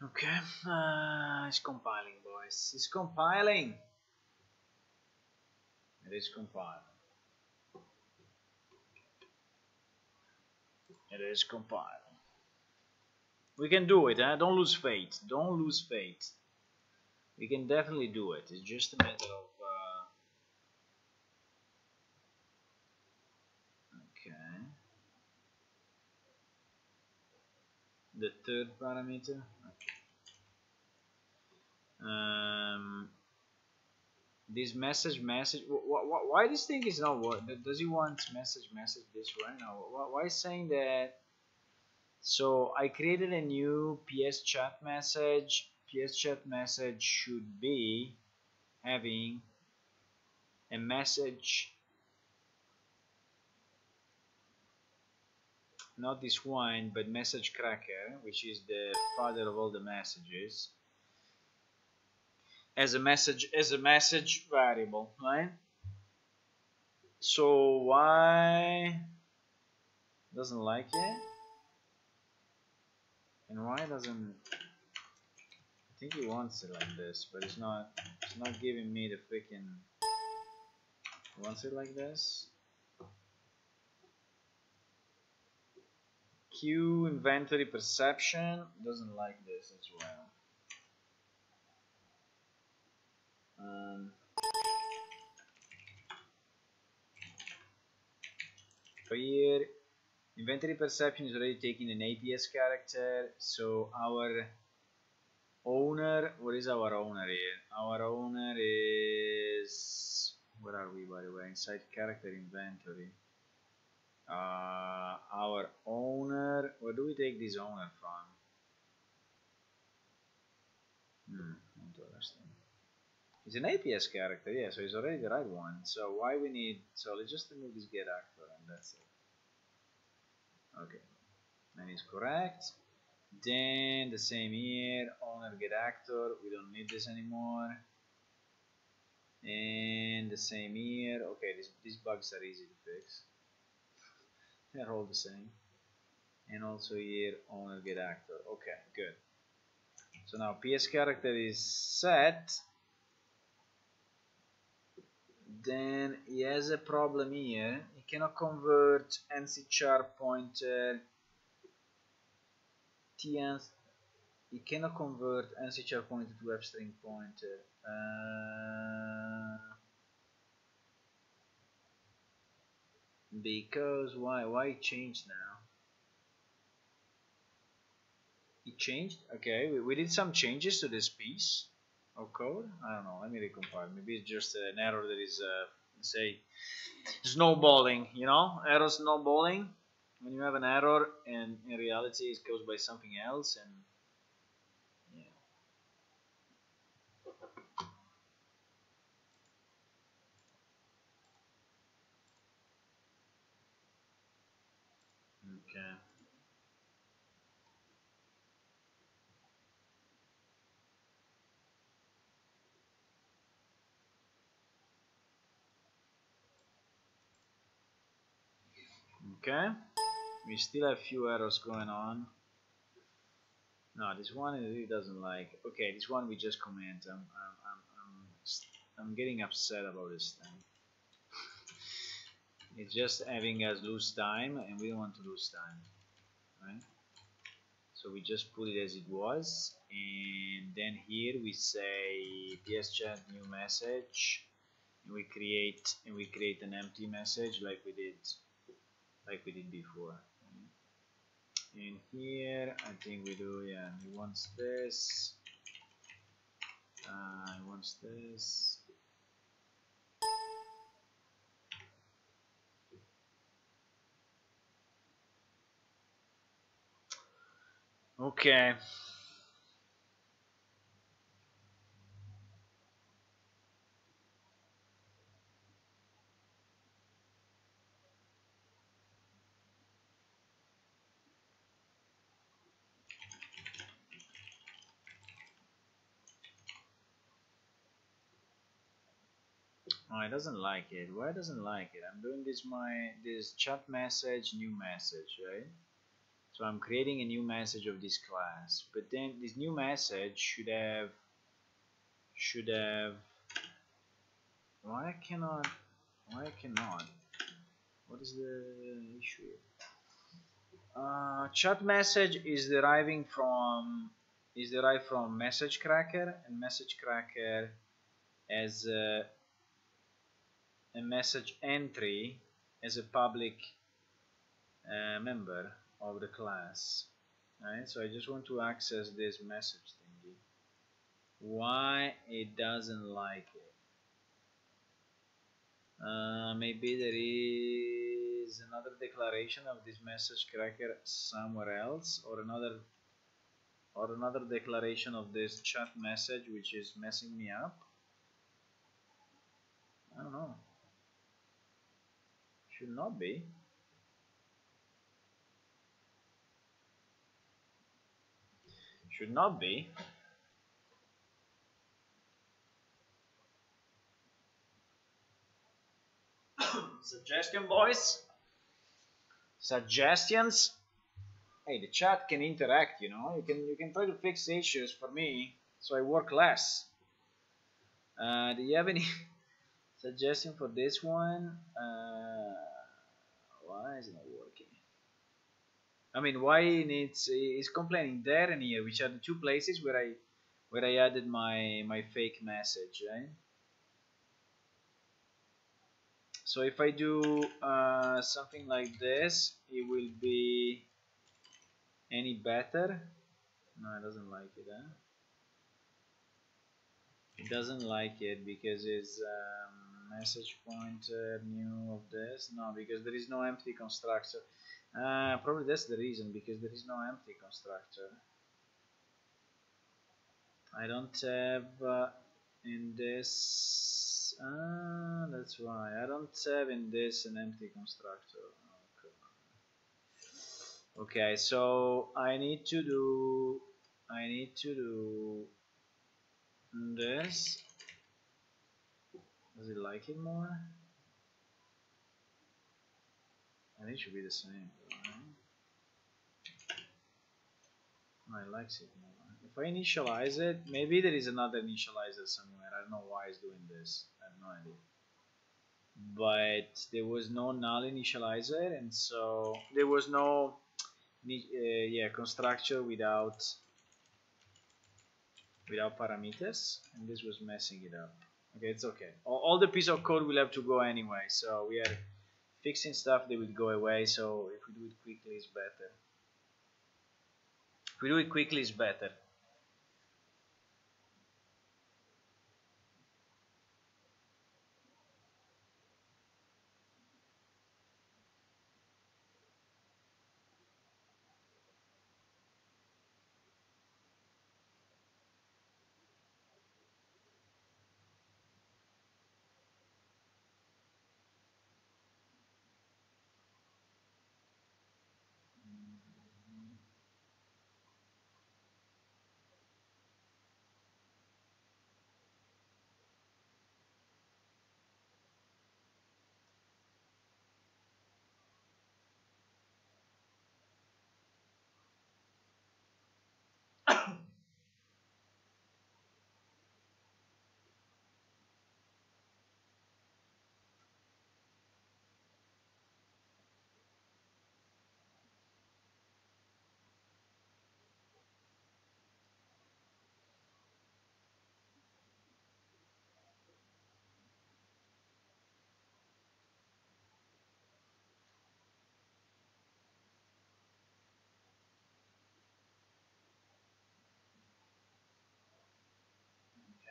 Okay, it's compiling, boys. It's compiling. It is compiling. It is compiling. We can do it, huh? Don't lose faith. Don't lose faith. We can definitely do it. It's just a matter of okay. The third parameter. This message. Why this thing is not what? Does he want message this way? No. Why is saying that? So I created a new PS chat message. PS chat message should be having a message, not this one, but message cracker, which is the father of all the messages, as a message variable, right? So why doesn't like it? And why doesn't? I think he wants it like this, but it's not giving me the freaking. He wants it like this. Q inventory perception doesn't like this as well. Here, inventory perception is already taking an APS character, so our owner, what is our owner here? Our owner is, where are we by the way? Inside character inventory. Our owner, where do we take this owner from? Not understand. It's an APS character, yeah, so it's already the right one. So why we need, so let's just remove this get actor and that's it. Okay, and it's correct. Then the same here, owner get actor, we don't need this anymore. And the same here, okay, these bugs are easy to fix. They're all the same. And also here, owner get actor, okay, good. So now PS character is set. Then he has a problem here. He cannot convert NCHar pointer TN. He cannot convert NCHar pointer to F string pointer. Because why it changed now? It changed. Okay, we did some changes to this piece of code. I don't know. Let me recompile. Maybe it's just an error that is say snowballing. You know, error snowballing. When you have an error and in reality it's caused by something else, and yeah. Okay. Okay. We still have few errors going on. No, this one it really doesn't like. Okay, this one we just comment. I'm getting upset about this thing. It's just having us lose time, and we don't want to lose time, right? So we just put it as it was, and then here we say pschat new message, and we create an empty message like we did before. And here I think we do, yeah, he wants this, he wants this. Okay. Oh, it doesn't like it. Why doesn't like it? I'm doing this chat message, new message, right? So I'm creating a new message of this class, but then this new message should have. Why I cannot? Why I cannot? What is the issue? Chat message is deriving from is derived from psCharacter, and psCharacter has a message entry as a public member of the class. Right? So I just want to access this message thingy. Why it doesn't like it? Maybe there is another declaration of this psCharacter somewhere else, or another declaration of this chat message which is messing me up. I don't know. Should not be. Should not be. Suggestion, boys. Suggestions. Hey, the chat can interact. You can try to fix issues for me, so I work less. Do you have any suggestion for this one? Why is it not working? I mean, why it's complaining there and here, which are the two places where I added my fake message, right? So if I do something like this, it will be any better? No, it doesn't like it, huh? It doesn't like it because it's message pointer new of this. No, because there is no empty constructor. Probably that's the reason, because there is no empty constructor. I don't have in this. That's why I don't have in this an empty constructor. Okay, so I need to do this. Does it like it more? I think it should be the same. No, it likes it more. If I initialize it, maybe there is another initializer somewhere. I don't know why it's doing this. I have no idea. But there was no null initializer, and so there was no constructor without parameters, and this was messing it up. Okay, it's okay. All the piece of code will have to go anyway, so we are fixing stuff that will go away. So if we do it quickly, it's better. If we do it quickly, it's better.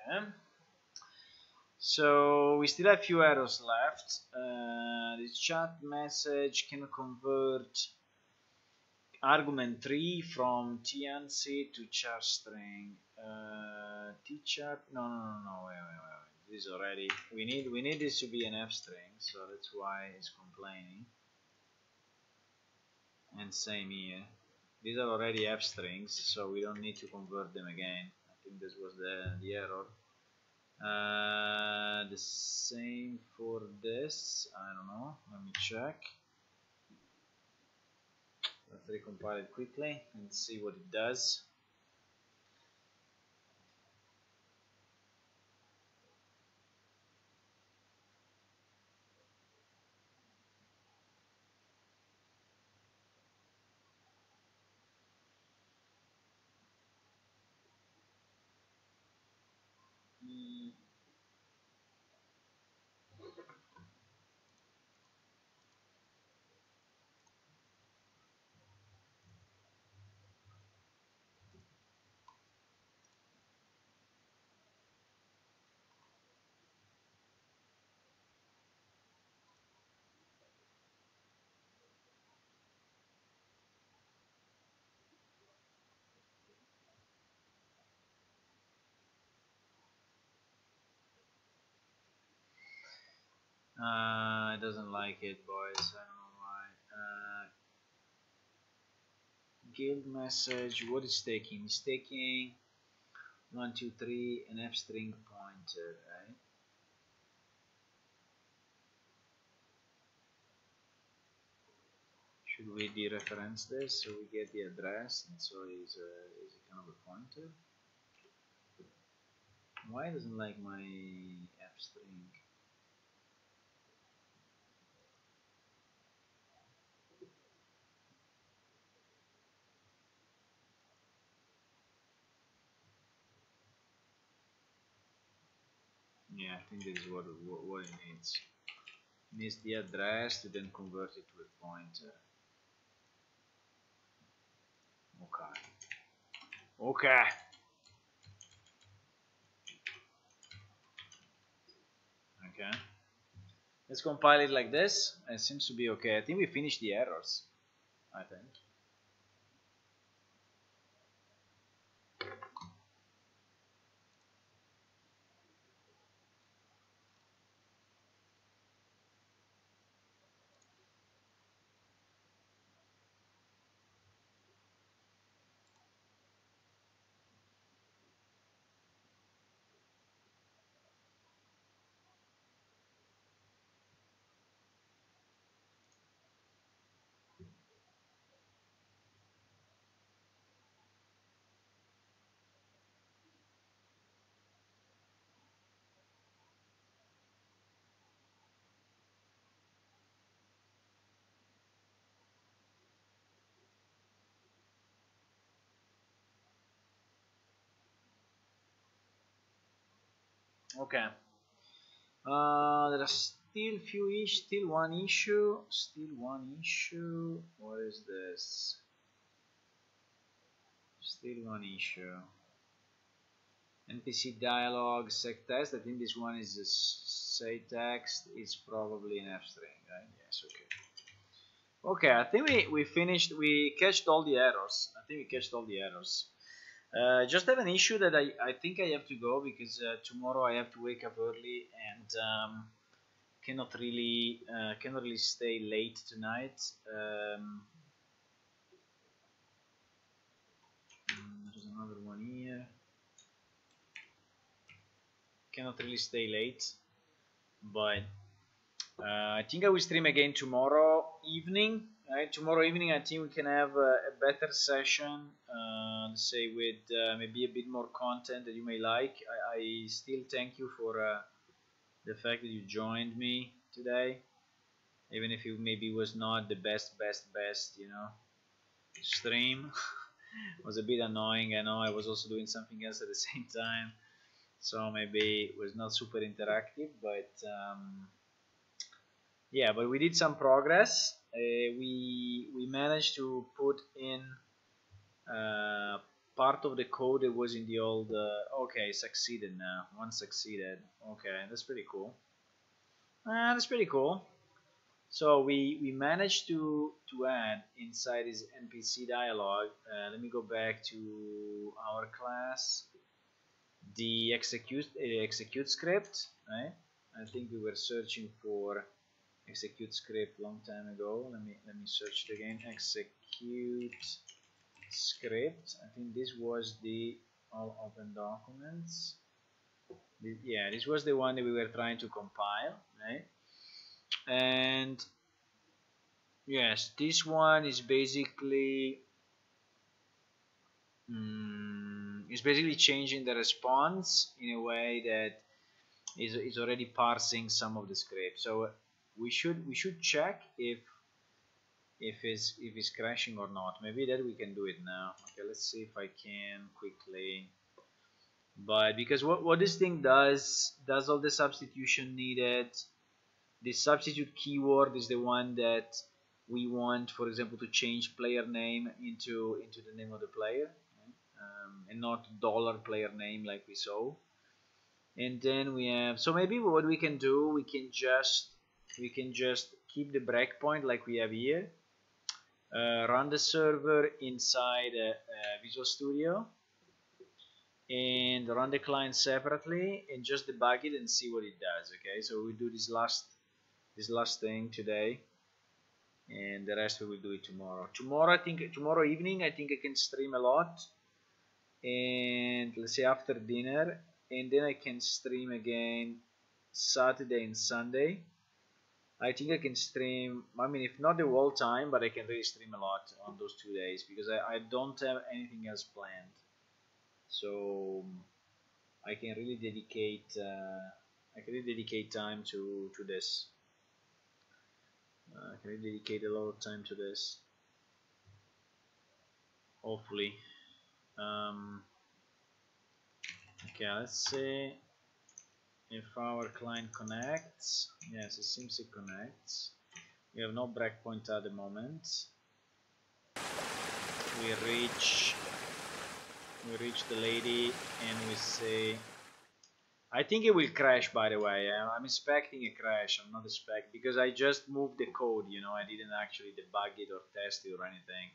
Okay. So we still have few errors left. This chat message can convert argument 3 from TNC to char string. Tchar. No. Wait. This is already. We need this to be an F string, so that's why it's complaining. And same here. These are already F strings, so we don't need to convert them again. I think this was the error. The same for this. I don't know. Let me check. Let's recompile it quickly and see what it does. It doesn't like it, boys. I don't know why. Guild message. What is taking? It's taking 1, 2, 3 an F string pointer, right? Should we dereference this so we get the address and so is a kind of a pointer? Why doesn't like my F string? Yeah, I think this is what it needs. It needs the address to then convert it to a pointer. Okay. Okay. Okay. Let's compile it like this. It seems to be okay. I think we finished the errors. I think. Okay. There are still one issue. What is this? Still one issue. NPC dialogue sec test. I think this one is a say text. It's probably an F string, right? Yes. Okay. Okay. I think we finished. We catched all the errors. I think we catched all the errors. Just have an issue that I think I have to go because tomorrow I have to wake up early and cannot really stay late tonight. There's another one here. Cannot really stay late, but I think I will stream again tomorrow evening. Right, tomorrow evening I think we can have a better session. Let's say with maybe a bit more content that you may like. I still thank you for the fact that you joined me today, even if it maybe was not the best, stream. It was a bit annoying. I know I was also doing something else at the same time, so maybe it was not super interactive, but yeah, but we did some progress. We managed to put in uh, part of the code that was in the old. Okay, succeeded now. One succeeded. Okay, that's pretty cool. That's pretty cool. So we managed to add inside this NPC dialog. Let me go back to our class. The execute script, right? I think we were searching for execute script long time ago. Let me search it again. Execute script. I think this was the all open documents. Yeah, this was the one that we were trying to compile, right? And yes, this one is basically changing the response in a way that is already parsing some of the script. So we should check if it's crashing or not. Maybe that we can do it now. Okay, let's see if I can quickly. But because what this thing does all the substitution needed. The substitute keyword is the one that we want, for example, to change player name into the name of the player, and not dollar player name like we saw. And then we have, so maybe what we can do, we can just keep the breakpoint like we have here, run the server inside Visual Studio, and run the client separately and just debug it and see what it does. Okay, so we do this last this last thing today, and the rest we will do it tomorrow. Tomorrow, I think tomorrow evening, I think I can stream a lot, and let's say after dinner, and then I can stream again Saturday and Sunday. I think I can stream, I mean, if not the whole time, but I can really stream a lot on those 2 days because I don't have anything else planned. So I can really dedicate time to this. I can really dedicate a lot of time to this. Hopefully. Okay, let's see if our client connects. Yes, it seems it connects. We have no breakpoint at the moment. We reach the lady and we say, I think it will crash, by the way. I'm expecting a crash. I'm not expecting, because I just moved the code, you know, I didn't actually debug it or test it or anything.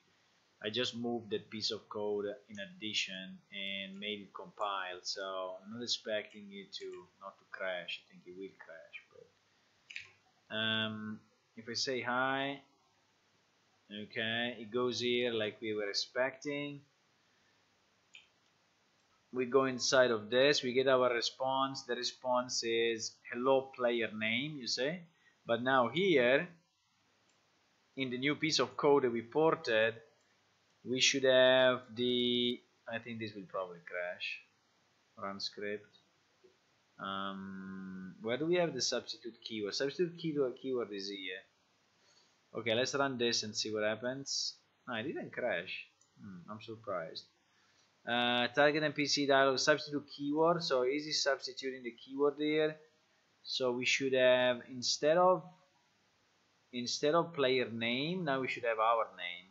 I just moved that piece of code in addition and made it compile, so I'm not expecting it to not to crash. I think it will crash, but if I say hi, okay, it goes here like we were expecting. We go inside of this, we get our response. The response is hello player name, you say. But now here in the new piece of code that we ported, we should have the, I think this will probably crash, run script. Where do we have the substitute keyword? Substitute keyword is here. Okay, let's run this and see what happens. No, it didn't crash. I'm surprised. Target NPC dialog, substitute keyword. So easy substituting the keyword here. So we should have, instead of player name, now we should have our name.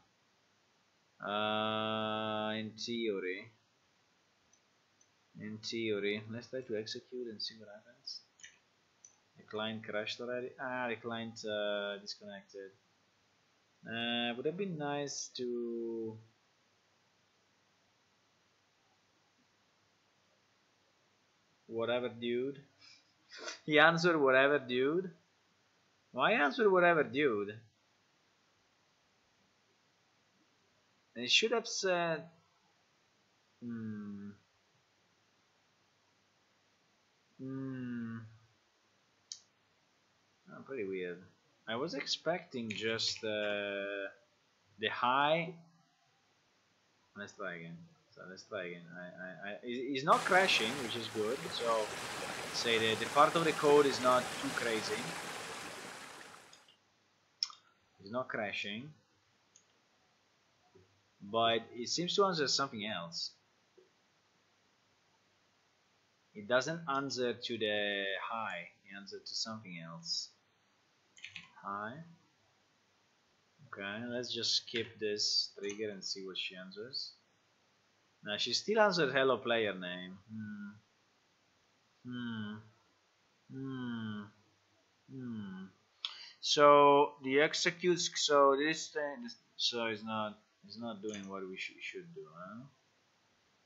In theory, let's try to execute and see what happens. The client crashed already. The client disconnected. Would have been nice to whatever dude. He answered whatever dude. Why answer whatever dude? And it should have said pretty weird. I was expecting just the high. Let's try again. So let's try again. It's not crashing, which is good. So say the part of the code is not too crazy. It's not crashing, but it seems to answer something else. It doesn't answer to the high. It answers to something else. High. Okay, let's just skip this trigger and see what she answers. Now she still answered hello player name. So the executes. So this thing. So it's not doing what we should do. Huh?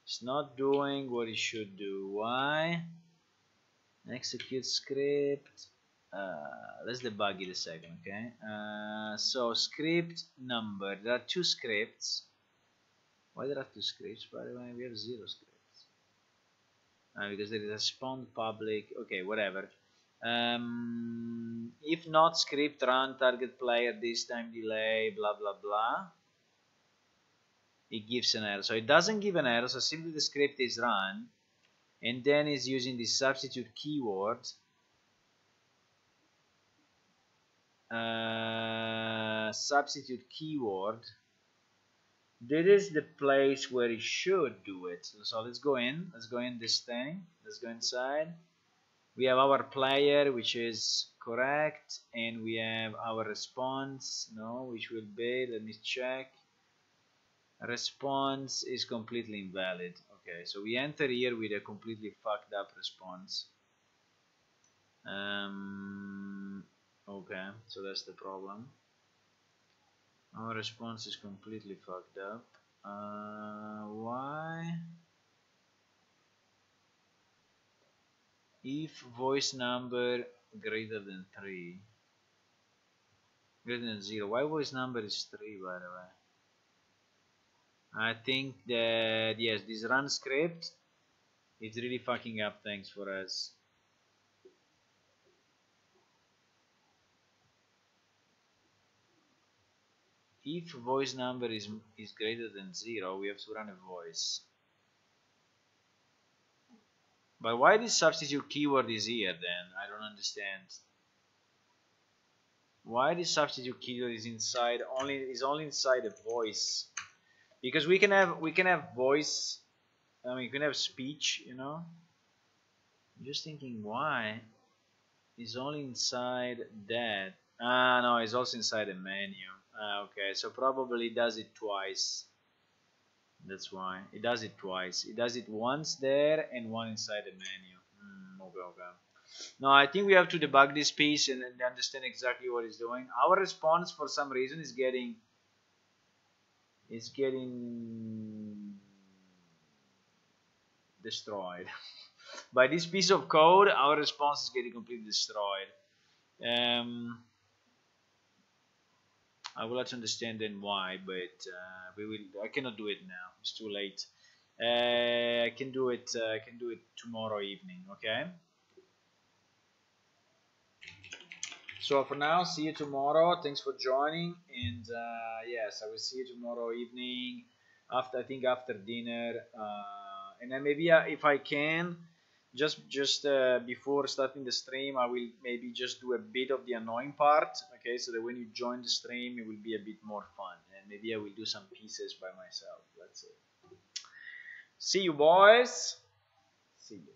It's not doing what it should do. Why? Execute script. Let's debug it a second, okay? So script number. There are two scripts. Why there are two scripts? By the way, we have 0 scripts. Because there is a spawn public. Okay, whatever. If not script run target player this time delay blah blah blah. It gives an error. So it doesn't give an error. So simply the script is run, and then is using the substitute keyword. Substitute keyword. This is the place where it should do it. So let's go in. Let's go in this thing. Let's go inside. We have our player, which is correct, and we have our response, no, which will be, let me check. Response is completely invalid. Okay, so we enter here with a completely fucked up response. Okay, so that's the problem. Our response is completely fucked up. Why? If voice number greater than 3. greater than 0. Why voice number is 3, by the way? I think that, yes, this run script is really fucking up things for us. If voice number is greater than 0, we have to run a voice. But why this substitute keyword is here then? I don't understand. Why this substitute keyword is only inside a voice? Because we can have voice. I mean, you can have speech. I'm just thinking why it's only inside that. Ah, no, it's also inside the menu. Ah, okay, so probably it does it twice. That's why it does it twice. It does it once there and one inside the menu. Okay. No, I think we have to debug this piece and understand exactly what it's doing. Our response, for some reason, is getting destroyed by this piece of code. Our response is getting completely destroyed. I will have to understand then why, but I cannot do it now. It's too late. I can do it. I can do it tomorrow evening. Okay. So for now, see you tomorrow. Thanks for joining, and yes, I will see you tomorrow evening. I think after dinner, and then maybe if I can, just before starting the stream, I will maybe just do a bit of the annoying part. Okay, so that when you join the stream, it will be a bit more fun, and maybe I will do some pieces by myself. Let's see. See you, boys. See you.